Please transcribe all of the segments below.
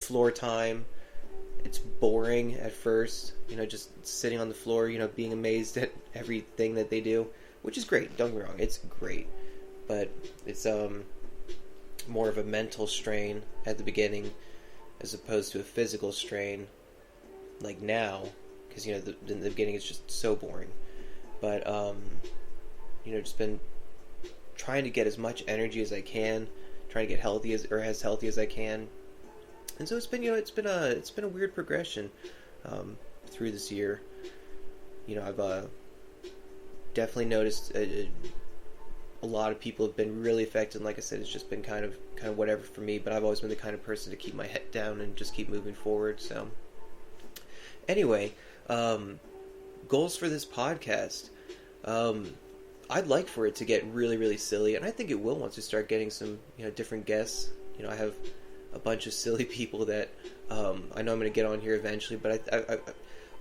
floor time. It's boring at first, just sitting on the floor, being amazed at everything that they do, which is great. Don't get me wrong, it's great, but it's more of a mental strain at the beginning as opposed to a physical strain like now, because in the beginning it's just so boring. But just been trying to get as much energy as I can, trying to get as healthy as I can. And so it's been a weird progression through this year. I've definitely noticed a lot of people have been really affected. And like I said, it's just been kind of whatever for me. But I've always been the kind of person to keep my head down and just keep moving forward. So anyway, goals for this podcast. I'd like for it to get really, really silly, and I think it will once we start getting some different guests. I have a bunch of silly people that I know I'm going to get on here eventually, but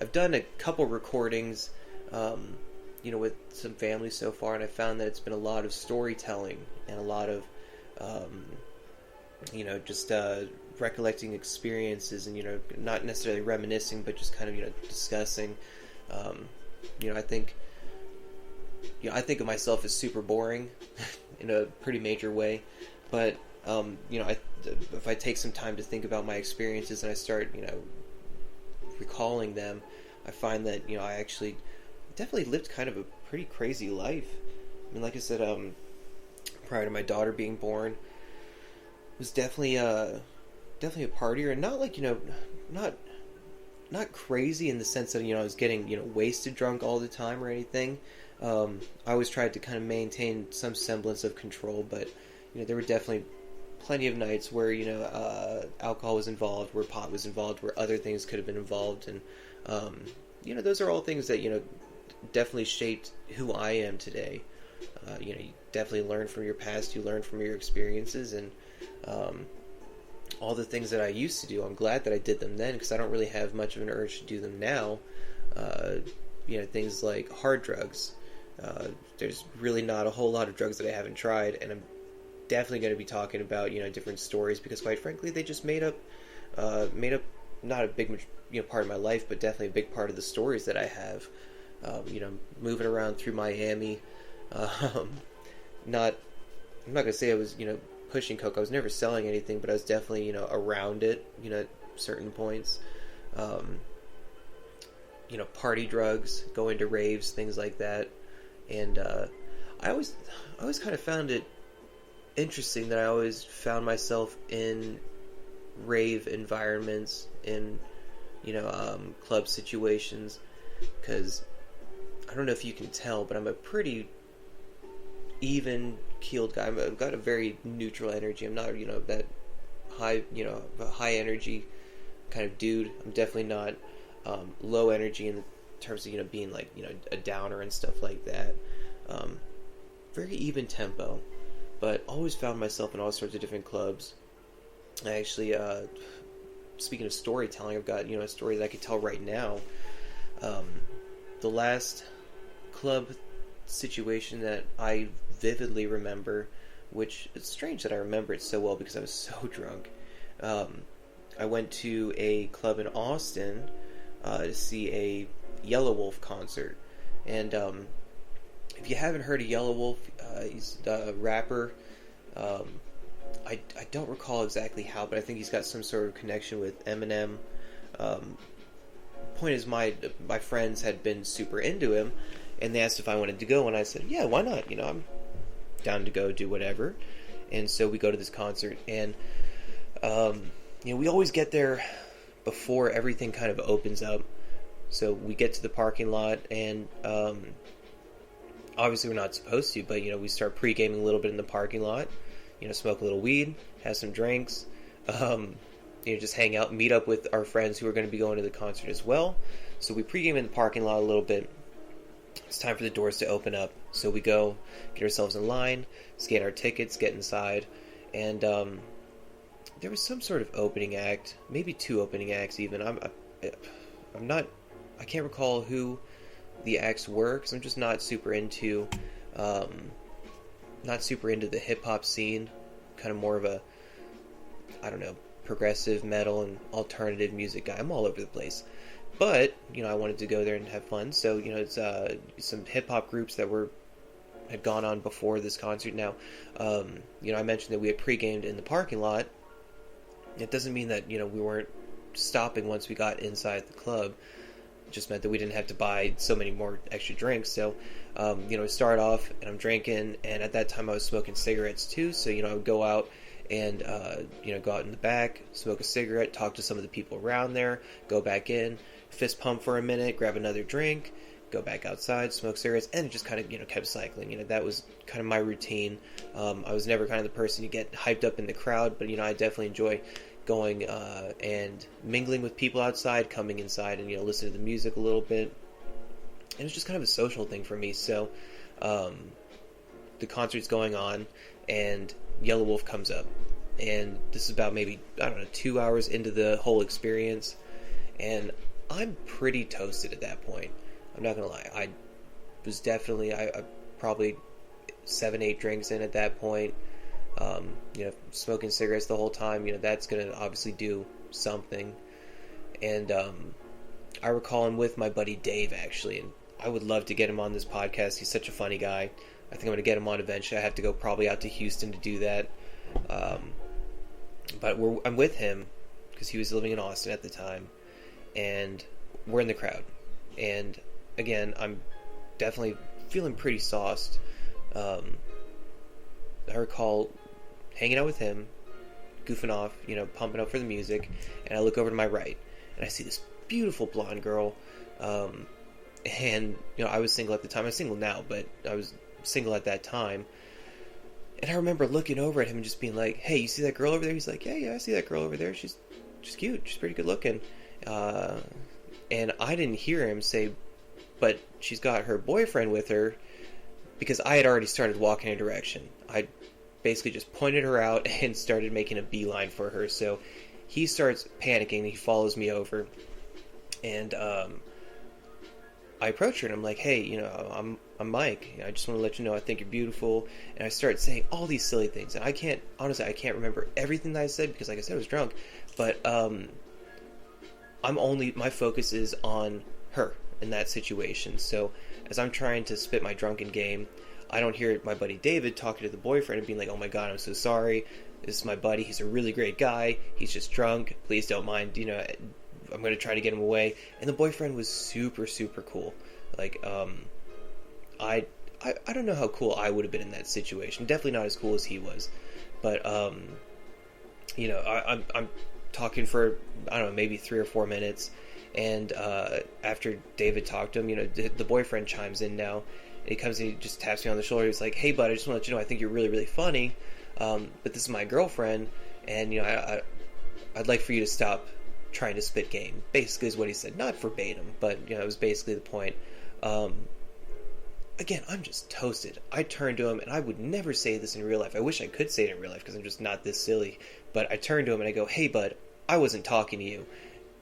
I've done a couple recordings, with some families so far, and I found that it's been a lot of storytelling and a lot of, just recollecting experiences and, not necessarily reminiscing, but just kind of, discussing. I think of myself as super boring in a pretty major way, but if I take some time to think about my experiences and I start, recalling them, I find that, I actually definitely lived kind of a pretty crazy life. I mean, like I said, prior to my daughter being born, was definitely a partier, and not like, not crazy in the sense that, I was getting, wasted drunk all the time or anything. I always tried to kind of maintain some semblance of control, but, there were definitely plenty of nights where, alcohol was involved, where pot was involved, where other things could have been involved, and, those are all things that, definitely shaped who I am today. You definitely learn from your past, you learn from your experiences, and, all the things that I used to do, I'm glad that I did them then, because I don't really have much of an urge to do them now. Things like hard drugs. There's really not a whole lot of drugs that I haven't tried, and I'm definitely going to be talking about, different stories, because quite frankly, they just made up not a big, part of my life, but definitely a big part of the stories that I have. Moving around through Miami, I'm not going to say I was, pushing coke. I was never selling anything, but I was definitely, around it, at certain points. Party drugs, going to raves, things like that. And I always kind of found it interesting that I always found myself in rave environments, in club situations, because I don't know if you can tell, but I'm a pretty even-keeled guy. I've got a very neutral energy. I'm not that high a high energy kind of dude. I'm definitely not low energy in terms of being like a downer and stuff like that. Very even tempo, but always found myself in all sorts of different clubs. I actually, speaking of storytelling, I've got a story that I could tell right now. The last club situation that I vividly remember, which it's strange that I remember it so well because I was so drunk. I went to a club in Austin to see a Yellow Wolf concert, and if you haven't heard of Yellow Wolf, he's a rapper. I don't recall exactly how, but I think he's got some sort of connection with Eminem. Point is, my friends had been super into him, and they asked if I wanted to go, and I said, yeah, why not? I'm down to go do whatever. And so we go to this concert, and we always get there before everything kind of opens up. So we get to the parking lot, and obviously we're not supposed to, but we start pre-gaming a little bit in the parking lot. Smoke a little weed, have some drinks, just hang out, meet up with our friends who are going to be going to the concert as well. So we pre-game in the parking lot a little bit. It's time for the doors to open up. So we go, get ourselves in line, scan our tickets, get inside, and there was some sort of opening act, maybe two opening acts even. I can't recall who the acts were, because I'm just not super into the hip hop scene. Kind of more of a, progressive metal and alternative music guy. I'm all over the place. But, I wanted to go there and have fun. So, it's some hip-hop groups that had gone on before this concert. Now, I mentioned that we had pre-gamed in the parking lot. It doesn't mean that, we weren't stopping once we got inside the club. It just meant that we didn't have to buy so many more extra drinks. So, we start off, and I'm drinking, and at that time I was smoking cigarettes too. So, I would go out and, go out in the back, smoke a cigarette, talk to some of the people around there, go back in, fist pump for a minute, grab another drink, go back outside, smoke cigarettes, and it just kind of, kept cycling. That was kind of my routine. I was never kind of the person to get hyped up in the crowd, but, I definitely enjoy going and mingling with people outside, coming inside and, listening to the music a little bit. And it's just kind of a social thing for me. So, the concert's going on, and Yellow Wolf comes up. And this is about maybe, 2 hours into the whole experience. And I'm pretty toasted at that point. I'm not gonna lie. I was definitely, I probably 7-8 drinks in at that point. Smoking cigarettes the whole time, that's gonna obviously do something. And I recall I'm with my buddy Dave, actually, and I would love to get him on this podcast. He's such a funny guy. I think I'm gonna get him on eventually. I have to go probably out to Houston to do that. But I'm with him because he was living in Austin at the time, and we're in the crowd. And again, I'm definitely feeling pretty sauced. I recall hanging out with him, goofing off, pumping up for the music, and I look over to my right, and I see this beautiful blonde girl, and, I was single at the time. I'm single now, but I was single at that time, and I remember looking over at him and just being like, hey, you see that girl over there? He's like, yeah, I see that girl over there. She's cute. She's pretty good looking. And I didn't hear him say, but she's got her boyfriend with her, because I had already started walking in a direction. I basically just pointed her out and started making a beeline for her. So he starts panicking. He follows me over, and I approach her and I'm like, hey, I'm Mike. I just want to let you know I think you're beautiful. And I start saying all these silly things. And I can't remember everything that I said because, like I said, I was drunk. But my focus is on her in that situation. So as I'm trying to spit my drunken game, I don't hear my buddy David talking to the boyfriend and being like, oh my God, I'm so sorry. This is my buddy. He's a really great guy. He's just drunk. Please don't mind, I'm going to try to get him away. And the boyfriend was super, super cool. Like, I don't know how cool I would have been in that situation. Definitely not as cool as he was. But, I'm talking for, maybe 3 or 4 minutes. And after David talked to him, the boyfriend chimes in now. And he comes and he just taps me on the shoulder. He's like, hey, bud, I just want to let you know I think you're really, really funny. But this is my girlfriend. And, I'd like for you to stop trying to spit game, basically is what he said. Not verbatim, but it was basically the point. Again, I'm just toasted. I turned to him, and I would never say this in real life. I wish I could say it in real life because I'm just not this silly. But I turned to him and I go, hey bud, I wasn't talking to you.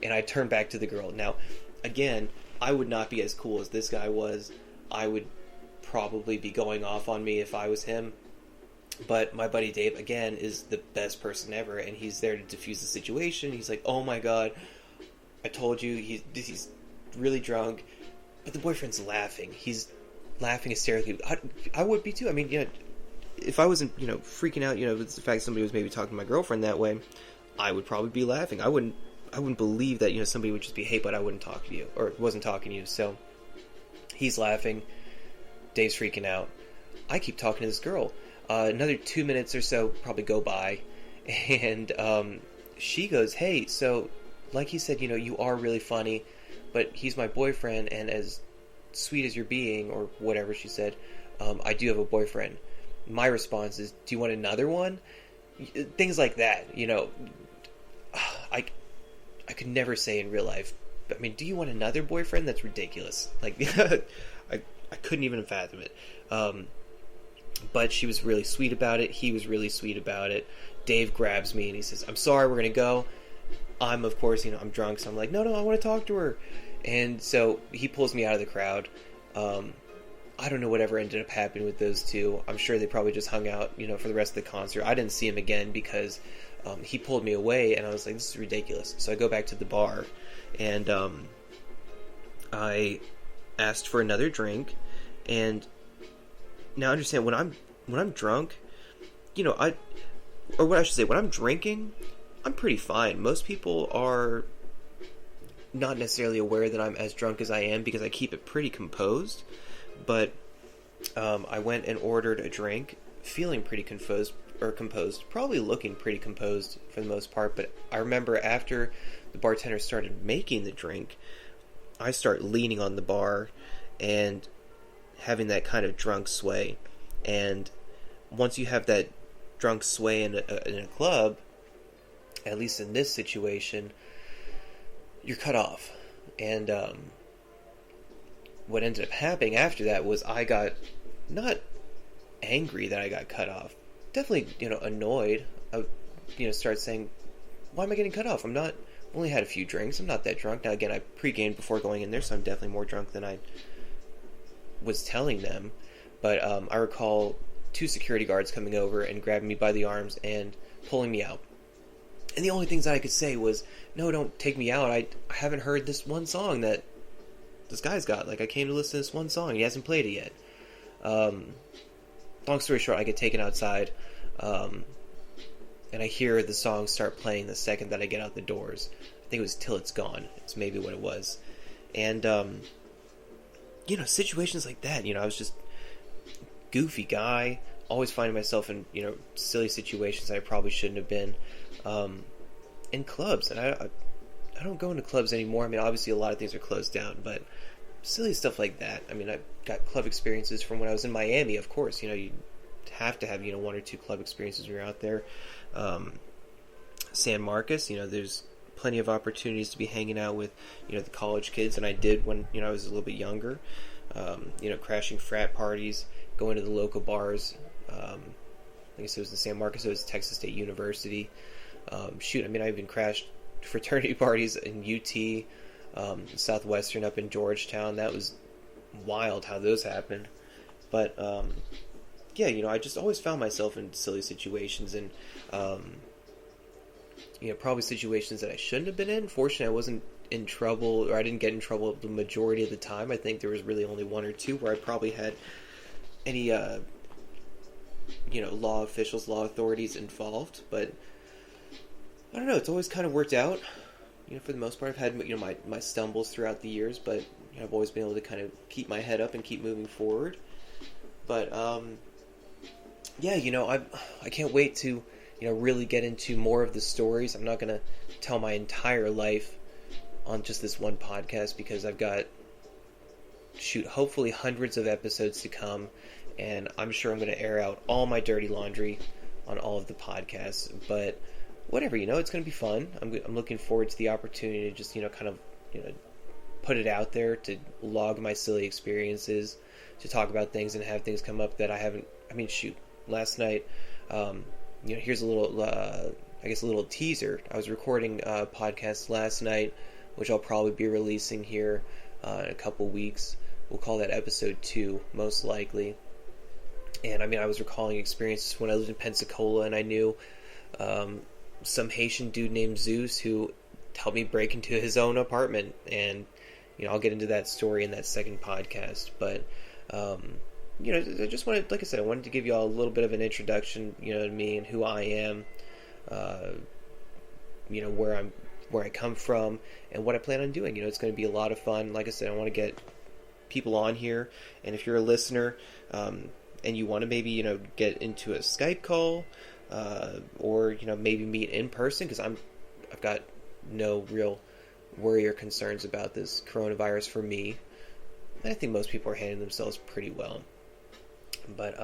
And I turned back to the girl. Now, again, I would not be as cool as this guy was. I would probably be going off on me if I was him. But my buddy Dave, again, is the best person ever, and he's there to diffuse the situation. He's like, oh my God, I told you, he's really drunk. But the boyfriend's laughing. He's laughing hysterically. I would be too. I mean, if I wasn't, freaking out, with the fact somebody was maybe talking to my girlfriend that way, I would probably be laughing. I wouldn't believe that, somebody would just be, hey, but I wouldn't talk to you, or wasn't talking to you. So he's laughing. Dave's freaking out. I keep talking to this girl. Another 2 minutes or so probably go by, and she goes, hey, so like he said, you are really funny, but he's my boyfriend, and as sweet as you're being, or whatever she said, I do have a boyfriend. My response is, do you want another one? Things like that, I could never say in real life, I mean, do you want another boyfriend? That's ridiculous. Like, I couldn't even fathom it. But she was really sweet about it. He was really sweet about it. Dave grabs me and he says, I'm sorry, we're going to go. I'm, of course, I'm drunk, so I'm like, no, I want to talk to her. And so he pulls me out of the crowd. I don't know whatever ended up happening with those two. I'm sure they probably just hung out, for the rest of the concert. I didn't see him again because he pulled me away, and I was like, this is ridiculous. So I go back to the bar, and I asked for another drink. And now understand, when I'm drunk, when I'm drinking, I'm pretty fine. Most people are not necessarily aware that I'm as drunk as I am because I keep it pretty composed. But I went and ordered a drink, feeling pretty composed, probably looking pretty composed for the most part. But I remember after the bartender started making the drink, I start leaning on the bar and having that kind of drunk sway. And once you have that drunk sway in a club, at least in this situation, you're cut off. And what ended up happening after that was I got not angry that I got cut off, definitely annoyed. I started saying, why am I getting cut off? Only had a few drinks, I'm not that drunk. Now again, I pre-gamed before going in there, so I'm definitely more drunk than I was telling them. But I recall 2 security guards coming over and grabbing me by the arms and pulling me out. And the only things that I could say was, no, don't take me out. I haven't heard this one song that this guy's got. Like, I came to listen to this one song. He hasn't played it yet. Long story short, I get taken outside. And I hear the song start playing the second that I get out the doors. I think it was Till It's Gone. It's maybe what it was. And, situations like that, I was just goofy guy, always finding myself in, silly situations I probably shouldn't have been. In clubs, and I don't go into clubs anymore. I mean, obviously a lot of things are closed down, but silly stuff like that. I mean, I've got club experiences from when I was in Miami, of course. You have to have, 1 or 2 club experiences when you're out there. San Marcos, there's plenty of opportunities to be hanging out with, the college kids, and I did when, I was a little bit younger. Crashing frat parties, going to the local bars. Like I said, it was in San Marcos, it was Texas State University. I even crashed fraternity parties in UT, Southwestern up in Georgetown. That was wild how those happened. But, I just always found myself in silly situations, and, probably situations that I shouldn't have been in. Fortunately, I wasn't in trouble, or I didn't get in trouble the majority of the time. I think there was really only 1 or 2 where I probably had any, law officials, law authorities involved, but I don't know, it's always kind of worked out. For the most part, I've had, my stumbles throughout the years, but I've always been able to kind of keep my head up and keep moving forward. But, I can't wait to, really get into more of the stories. I'm not going to tell my entire life on just this one podcast, because I've got, hopefully hundreds of episodes to come, and I'm sure I'm going to air out all my dirty laundry on all of the podcasts. But whatever, it's going to be fun. I'm looking forward to the opportunity to just, put it out there, to log my silly experiences, to talk about things and have things come up that I haven't. Last night, here's a little, a little teaser. I was recording a podcast last night, which I'll probably be releasing here in a couple weeks. We'll call that episode 2, most likely. And I was recalling experiences when I lived in Pensacola, and I knew some Haitian dude named Zeus who helped me break into his own apartment. And, I'll get into that story in that second podcast. But, I just wanted, like I said, I wanted to give you all a little bit of an introduction, to me and who I am, where I come from, and what I plan on doing. It's going to be a lot of fun. Like I said, I want to get people on here, and if you're a listener, and you want to maybe, get into a Skype call, or, maybe meet in person, because I've got no real worry or concerns about this coronavirus for me. And I think most people are handling themselves pretty well. But,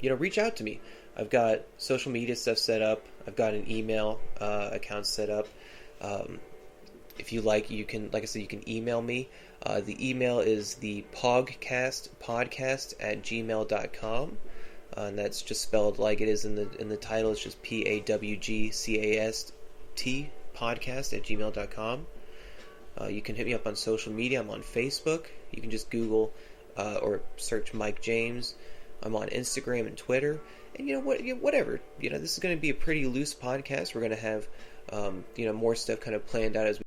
reach out to me. I've got social media stuff set up. I've got an email account set up. If you like, you can, like I said, you can email me. The email is the PAWGcast podcast at gmail.com. And that's just spelled like it is in the title. It's just PAWGcast podcast at gmail.com. You can hit me up on social media. I'm on Facebook. You can just Google or search Mike James. I'm on Instagram and Twitter. And whatever. This is going to be a pretty loose podcast. We're going to have more stuff kind of planned out as